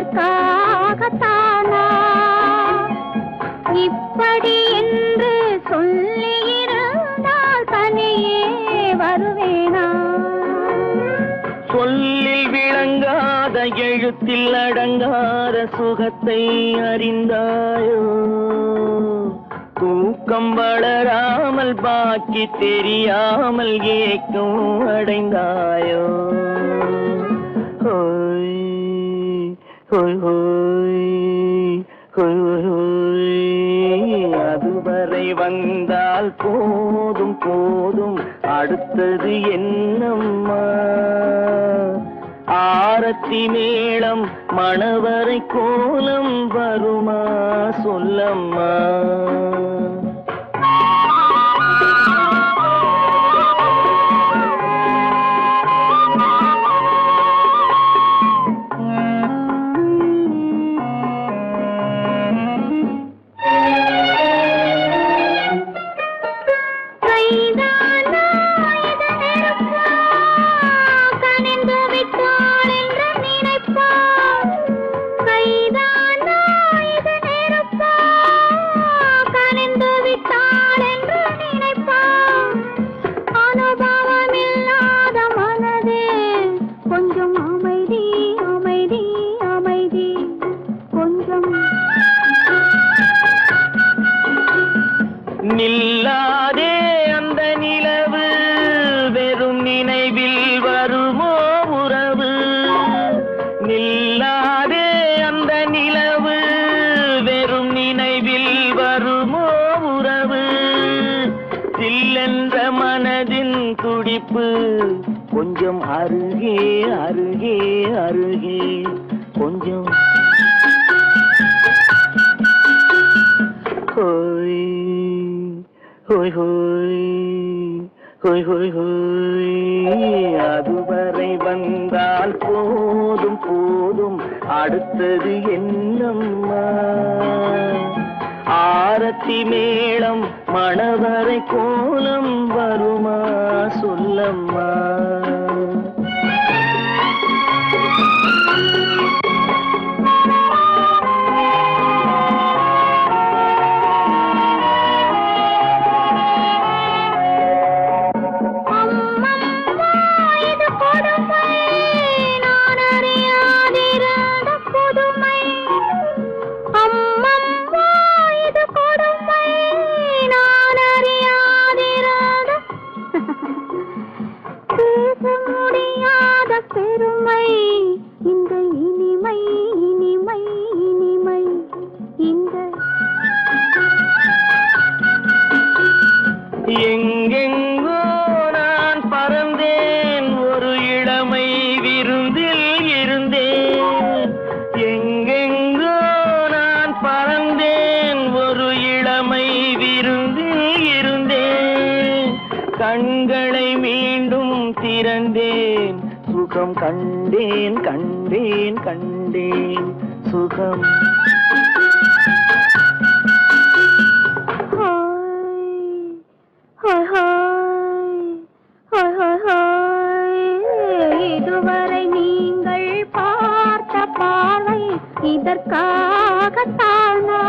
இதற்காகத்தானா இப்படி என்று சொல்லியிருந்தால் தனியே வருவேனா? சொல்லில் விளங்காத எழுத்தில் அடங்காத சுகத்தை அறிந்தாயோ? தூக்கம் வளராமல் பாக்கி தெரியாமல் ஏக்கம் அடைந்தாயோ? ஹோய் ஹோய் ஹோய் ஹோய் ஹோய். அதுவரை வந்தால் போதும் போதும், அடுத்தது என்னம்மா? ஆரத்தி மேளம் மணவரை கோலம் வருமா சொல்லம்மா? நில்லாதே அந்த நிலவு, வெறும் நினைவில் வருமோ உறவு? நில்லாதே அந்த நிலவு, வெறும் நினைவில் வருமோ உறவு? சில்லென்ற மனதின் துடிப்பு கொஞ்சம் அருகே அருகே அருகே கொஞ்சம். ஹோய் ஹோய் ஹோய் ஹோய் ஹோய் ஹோய். அதுவரை வந்தால் போதும் போதும், அடுத்தது என்னம்மா? ஆரத்தி மேளம் மணவரை கோலம் வருமா சொல்லம்மா? பெருமை இந்த இனிமை இனிமை இனிமை இந்த. எங்கெங்கோ நான் பறந்தேன், ஒரு இளமை விருந்தில் இருந்தேன். எங்கெங்கோ நான் பறந்தேன், ஒரு இளமை விருந்தில் இருந்தேன். கண்களை மீண்டும் திறந்தேன், சுகம் கண்டேன் கண்டேன் கண்டேன் சுகம். இதுவரை நீங்கள் பார்த்த பார்வை இதற்காகத்தானா?